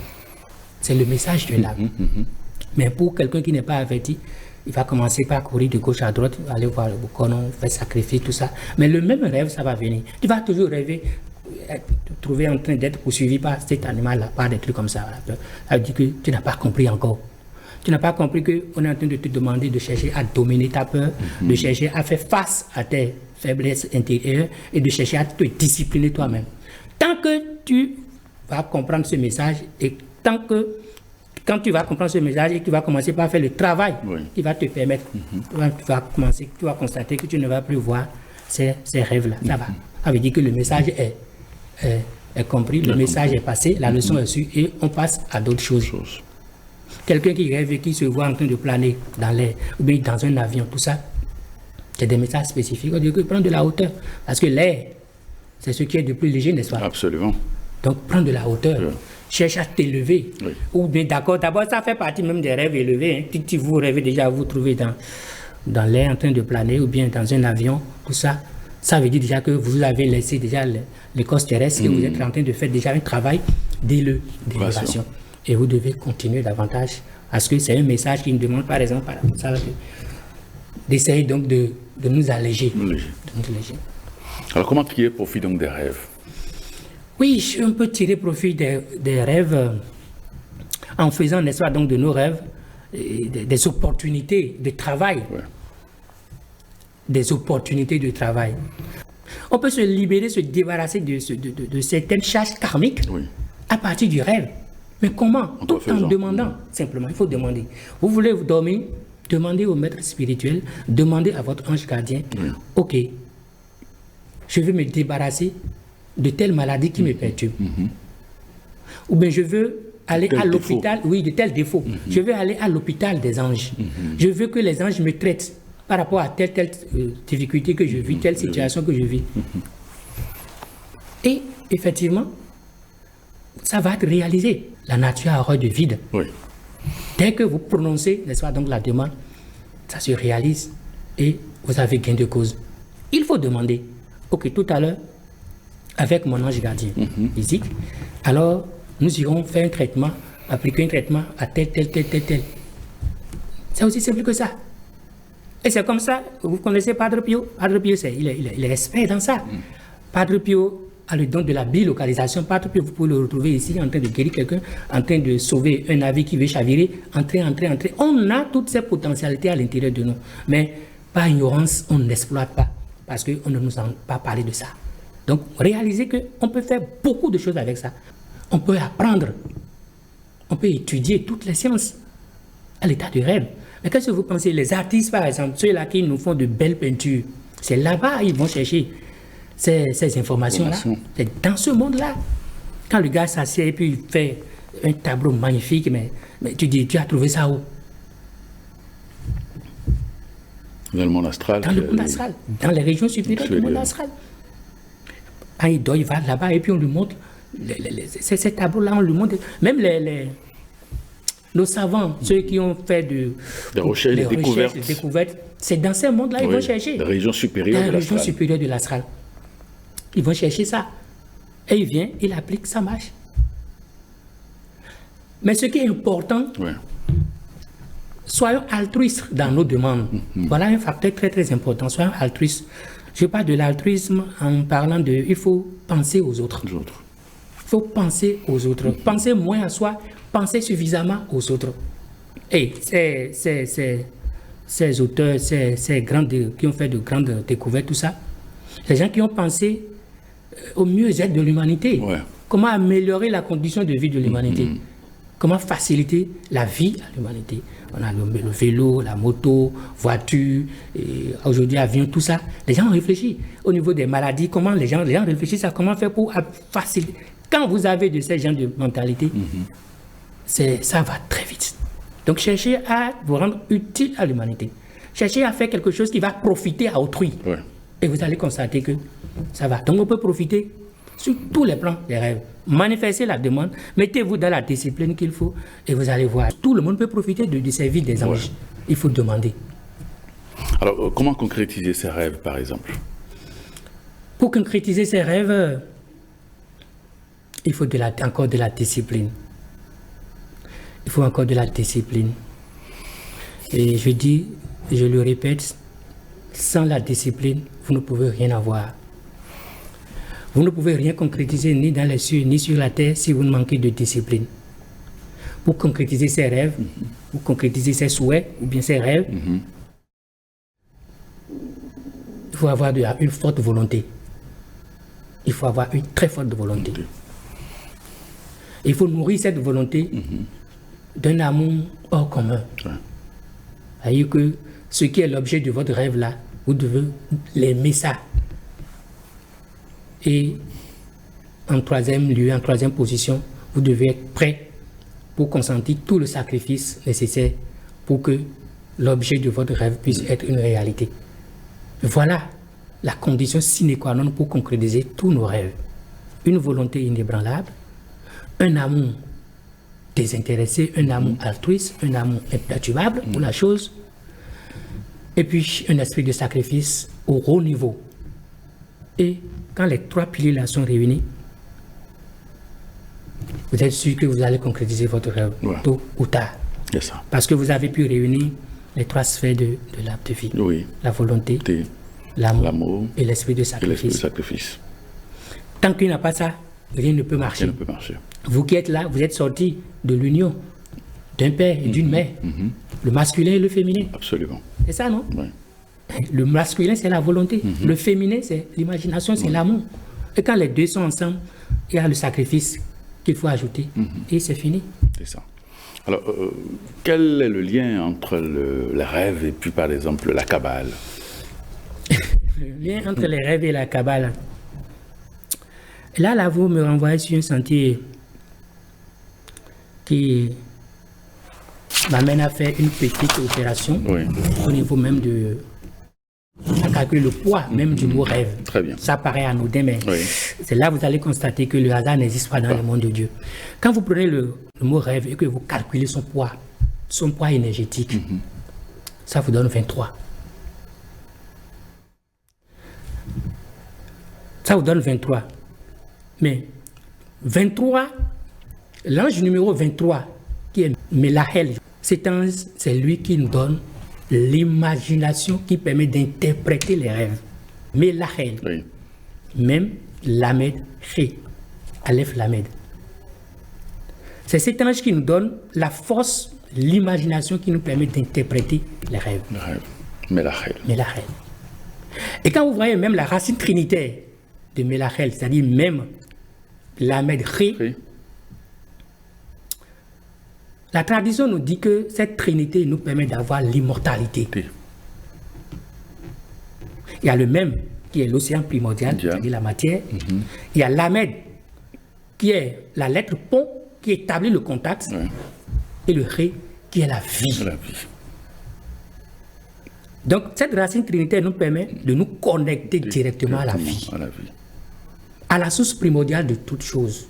c'est le message de l'âme. Mais pour quelqu'un qui n'est pas averti, il va commencer par courir de gauche à droite, aller voir le bouconon, faire sacrifier, tout ça. Mais le même rêve, ça va venir. Tu vas toujours rêver, te trouver en train d'être poursuivi par cet animal-là, par des trucs comme ça. Ça veut dire que tu n'as pas compris encore. Tu n'as pas compris qu'on est en train de te demander de chercher à dominer ta peur, de chercher à faire face à tes faiblesses intérieures et de chercher à te discipliner toi-même. Tant que tu vas comprendre ce message et quand tu vas comprendre ce message et que tu vas commencer par faire le travail qui va te permettre, tu vas constater que tu ne vas plus voir ces rêves-là. Ça va. Ça veut dire que le message est compris, le message est passé, la leçon est reçue et on passe à d'autres choses. Quelqu'un qui rêve et qui se voit en train de planer dans l'air ou bien dans un avion, tout ça, c'est des messages spécifiques. On dit que prendre de la hauteur. Parce que l'air, c'est ce qui est de plus léger, n'est-ce pas? Absolument. Donc, prends de la hauteur. Cherche à t'élever. Ou bien, d'accord, d'abord, ça fait partie même des rêves élevés. Hein. Si vous rêvez déjà, vous trouvez dans l'air en train de planer ou bien dans un avion, tout ça, ça veut dire déjà que vous avez laissé déjà l'écorce terrestre et vous êtes en train de faire déjà un travail d'élévation. Et vous devez continuer davantage. Parce que c'est un message qui nous demande, par exemple, d'essayer donc de nous alléger. Alors, comment tirer profit donc des rêves? Oui, on peut tirer profit des rêves en faisant, n'est-ce pas, donc de nos rêves, des opportunités de travail. Des opportunités de travail. On peut se libérer, se débarrasser de certaines charges karmiques à partir du rêve. Mais comment? Tout en demandant, simplement, il faut demander. Vous voulez vous dormir? Demandez au maître spirituel, demandez à votre ange gardien, ok, je veux me débarrasser de telle maladie qui me perturbe. Ou bien je veux aller à l'hôpital, de tel défaut. Je veux aller à l'hôpital des anges. Je veux que les anges me traitent par rapport à telle difficulté que je vis, telle situation que je vis. Et effectivement, ça va être réalisé. La nature a horreur de vide. Dès que vous prononcez, n'est-ce pas, donc la demande, ça se réalise et vous avez gain de cause. Il faut demander, ok, tout à l'heure, avec mon ange gardien physique, alors nous irons faire un traitement, appliquer un traitement à tel. C'est aussi simple que ça. Et c'est comme ça, vous connaissez Padre Pio. Padre Pio, il est expert dans ça. Padre Pio on lui donne de la bilocalisation partout, puis vous pouvez le retrouver ici en train de guérir quelqu'un, en train de sauver un navire qui veut chavirer, entrer. On a toutes ces potentialités à l'intérieur de nous. Mais par ignorance, on n'exploite pas parce qu'on ne nous a pas parlé de ça. Donc, réalisez qu'on peut faire beaucoup de choses avec ça. On peut apprendre, on peut étudier toutes les sciences à l'état de rêve. Mais qu'est-ce que vous pensez? Les artistes, par exemple, ceux-là qui nous font de belles peintures, c'est là-bas ils vont chercher ces informations-là. C'est dans ce monde-là. Quand le gars s'assied et puis il fait un tableau magnifique, mais tu dis, tu as trouvé ça où? Dans le monde astral. Dans le monde astral, dans les régions supérieures du monde astral. Quand il dort, il va là-bas et puis on lui montre ces tableaux-là, on lui montre. Même nos savants, ceux qui ont fait des recherches, des découvertes, c'est dans ces mondes-là qu'ils vont chercher. La région supérieure de l'astral. Ils vont chercher ça. Et il vient, il applique, ça marche. Mais ce qui est important, soyons altruistes dans nos demandes. Voilà un facteur très très important. Soyons altruistes. Je parle de l'altruisme en parlant de... Il faut penser aux autres. Il faut penser aux autres. Penser moins à soi, penser suffisamment aux autres. Et ces auteurs, ces grandes, qui ont fait de grandes découvertes, tout ça, les gens qui ont pensé au mieux-être de l'humanité. Comment améliorer la condition de vie de l'humanité. Comment faciliter la vie à l'humanité. On a le vélo, la moto, voiture, aujourd'hui avion, tout ça. Les gens ont réfléchi. Au niveau des maladies, comment les gens réfléchissent à comment faire pour faciliter. Quand vous avez de ces gens de mentalité, ça va très vite. Donc cherchez à vous rendre utile à l'humanité. Cherchez à faire quelque chose qui va profiter à autrui. Et vous allez constater que ça va. Donc on peut profiter sur tous les plans des rêves. Manifestez la demande, mettez-vous dans la discipline qu'il faut et vous allez voir. Tout le monde peut profiter du service des anges. Il faut demander. Alors, comment concrétiser ces rêves, par exemple? Pour concrétiser ces rêves, il faut encore de la discipline. Il faut encore de la discipline. Et je dis, je le répète, sans la discipline, vous ne pouvez rien avoir. Vous ne pouvez rien concrétiser ni dans les cieux, ni sur la terre si vous ne manquez de discipline. Pour concrétiser ses rêves, pour concrétiser ses souhaits, ou bien ses rêves, il faut avoir une forte volonté. Il faut avoir une très forte volonté. Il faut nourrir cette volonté d'un amour hors commun. C'est-à-dire que ce qui est l'objet de votre rêve là, vous devez l'aimer ça. Et en troisième lieu, en troisième position, vous devez être prêt pour consentir tout le sacrifice nécessaire pour que l'objet de votre rêve puisse être une réalité. Voilà la condition sine qua non pour concrétiser tous nos rêves. Une volonté inébranlable, un amour désintéressé, un amour altruiste, un amour imperturbable pour la chose, et puis un esprit de sacrifice au haut niveau. Et quand les trois piliers là sont réunis, vous êtes sûr que vous allez concrétiser votre rêve tôt ou tard. Parce que vous avez pu réunir les trois sphères de l'arbre de vie. La volonté, l'amour et l'esprit de sacrifice. Tant qu'il n'y a pas ça, rien ne peut marcher. Vous qui êtes là, vous êtes sortis de l'union d'un père et d'une mère. Le masculin et le féminin. Absolument. C'est ça, non? Le masculin, c'est la volonté. Le féminin, c'est l'imagination, c'est l'amour. Et quand les deux sont ensemble, il y a le sacrifice qu'il faut ajouter. Et c'est fini. C'est ça. Alors, quel est le lien entre le rêve et puis, par exemple, la Kabbale? Le lien entre les rêves et la Kabbale. Là, vous me renvoyez sur un sentier qui m'amène à faire une petite opération au niveau même de... à calculer le poids même du mot rêve. Très bien. Ça paraît anodin, mais c'est là que vous allez constater que le hasard n'existe pas dans le monde de Dieu. Quand vous prenez le mot rêve et que vous calculez son poids énergétique, ça vous donne 23. Ça vous donne 23. Mais 23, l'ange numéro 23, qui est Melahel, cet ange, c'est lui qui nous donne l'imagination qui permet d'interpréter les rêves. Melahel. Même Lamed, Ré, Aleph, Lamed. C'est cet ange qui nous donne la force, l'imagination qui nous permet d'interpréter les rêves. Le rêve. Melachel. Melachel. Et quand vous voyez même la racine trinitaire de Melachel, c'est-à-dire même Lamed, Ré, Oui. la tradition nous dit que cette trinité nous permet d'avoir l'immortalité. Oui. Il y a le même qui est l'océan primordial, Bien. c'est-à-dire la matière. Il y a Lamed qui est la lettre pont qui établit le contact. Oui. Et le Ré qui est la vie. La vie. Donc cette racine trinitaire nous permet de nous connecter directement à la vie, À la vie. à la source primordiale de toute chose.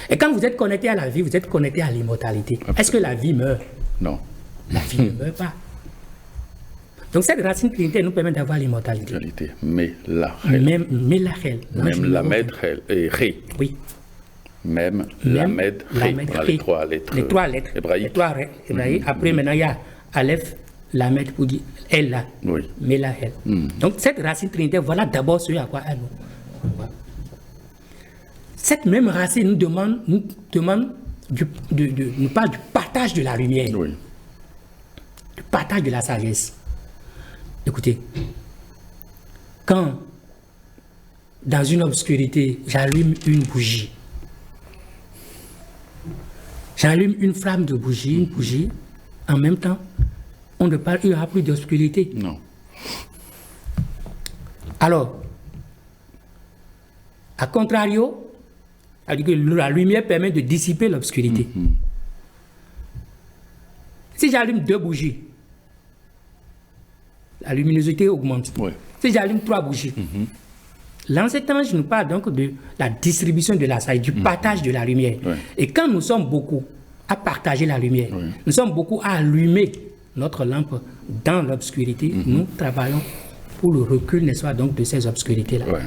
Et quand vous êtes connecté à la vie, vous êtes connecté à l'immortalité. Est-ce que la vie meurt? Non. La vie ne meurt pas. Donc cette racine trinitaire nous permet d'avoir l'immortalité. Réalité. Melachel. Même Melachel. Même Lamed, Rel et Ré. Oui. Même Lamed, Ré. Lamed, Voilà Ré. les trois lettres. Les trois lettres. hébraïques. Les trois hébraïques. Après, maintenant, il y a Aleph, Lamed pour dire Ella, Oui. Melachel. Donc cette racine trinitaire, voilà d'abord ce à quoi elle nous. Voilà. Cette même racine nous demande nous parle du partage de la lumière, Oui. du partage de la sagesse. Écoutez, quand dans une obscurité, j'allume une bougie, j'allume une flamme de bougie, une bougie, en même temps, il n'y aura plus d'obscurité. Non. Alors, à contrario, c'est-à-dire que la lumière permet de dissiper l'obscurité. Si j'allume 2 bougies, la luminosité augmente. Oui. Si j'allume 3 bougies, l'ancêtre ange nous parle donc de la distribution de la sagesse, du partage de la lumière. Oui. Et quand nous sommes beaucoup à partager la lumière, nous sommes beaucoup à allumer notre lampe dans l'obscurité, nous travaillons pour le recul, n'est-ce pas, donc de ces obscurités-là. Ouais.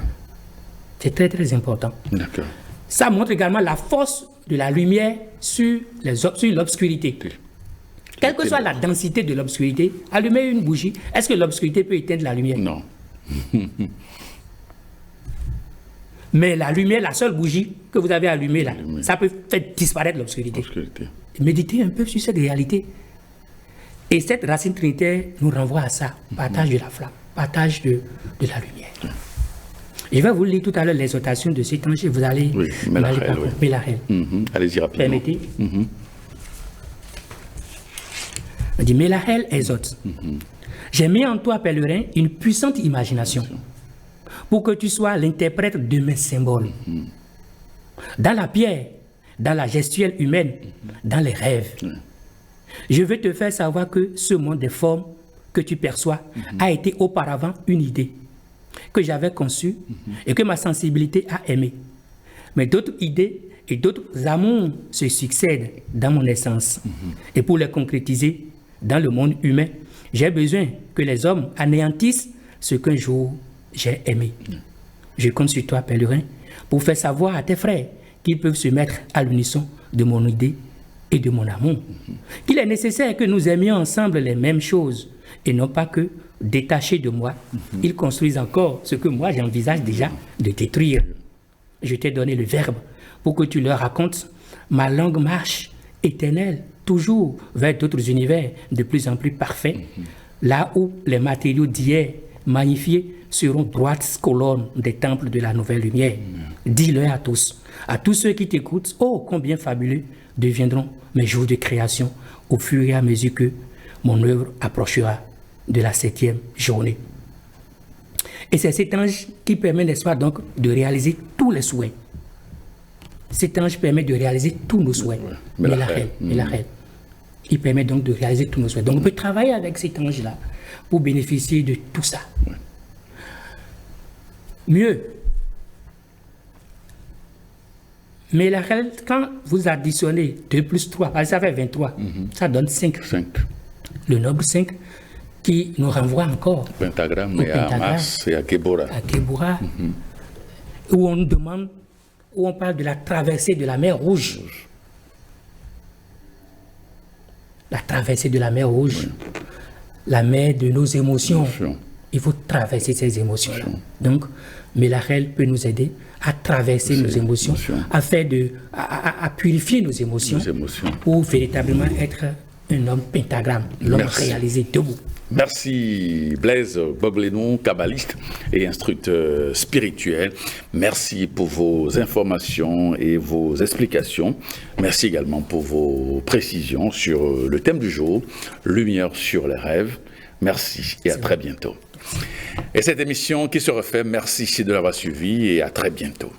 C'est très très important. D'accord. Ça montre également la force de la lumière sur l'obscurité. Quelle que soit la densité de l'obscurité, allumer une bougie, est-ce que l'obscurité peut éteindre la lumière? Non. Mais la lumière, la seule bougie que vous avez allumée là, ça peut faire disparaître l'obscurité. Obscurité. Méditez un peu sur cette réalité. Et cette racine trinitaire nous renvoie à ça, partage de la flamme, partage de la lumière. Je vais vous lire tout à l'heure l'exhortation de cet ange et vous allez... Oui, Melachel, oui. Melachel. Allez-y rapidement. Permettez. On dit, Melachel exhorte. J'ai mis en toi, pèlerin, une puissante imagination pour que tu sois l'interprète de mes symboles. Dans la pierre, dans la gestuelle humaine, dans les rêves. Je veux te faire savoir que ce monde des formes que tu perçois a été auparavant une idée que j'avais conçue et que ma sensibilité a aimée. Mais d'autres idées et d'autres amours se succèdent dans mon essence. Et pour les concrétiser dans le monde humain, j'ai besoin que les hommes anéantissent ce qu'un jour j'ai aimé. Je compte sur toi, pèlerin, pour faire savoir à tes frères qu'ils peuvent se mettre à l'unisson de mon idée et de mon amour. Qu'il est nécessaire que nous aimions ensemble les mêmes choses et non pas que, détachés de moi, ils construisent encore ce que moi j'envisage déjà de détruire. Je t'ai donné le verbe pour que tu leur racontes ma longue marche éternelle, toujours vers d'autres univers de plus en plus parfaits, là où les matériaux d'hier magnifiés seront droites colonnes des temples de la nouvelle lumière. Dis-le à tous ceux qui t'écoutent, oh combien fabuleux deviendront mes jours de création au fur et à mesure que mon œuvre approchera de la 7e journée. Et c'est cet ange qui permet, n'est-ce pas, donc, de réaliser tous les souhaits. Cet ange permet de réaliser tous nos souhaits. Melachel. Il permet donc de réaliser tous nos souhaits. Donc on peut travailler avec cet ange-là pour bénéficier de tout ça. Mieux. Melachel, quand vous additionnez 2 plus 3, ça fait 23, ça donne 5. 5. Le nombre 5 qui nous renvoie encore Pentagramme au et à pentagramme, Mars et à Kébora. à Kébora, où on nous demande, où on parle de la traversée de la mer Rouge. La traversée de la mer Rouge, la mer de nos émotions. Il faut traverser ces émotions-là. Donc, Mélarel peut nous aider à traverser nos émotions, à purifier nos émotions, pour véritablement être un homme pentagramme, l'homme réalisé debout. Merci Blaise Gboblénou, kabbaliste et instructeur spirituel. Merci pour vos informations et vos explications. Merci également pour vos précisions sur le thème du jour, lumière sur les rêves. Merci et à très bientôt. Et cette émission qui se refait, merci de l'avoir suivi et à très bientôt.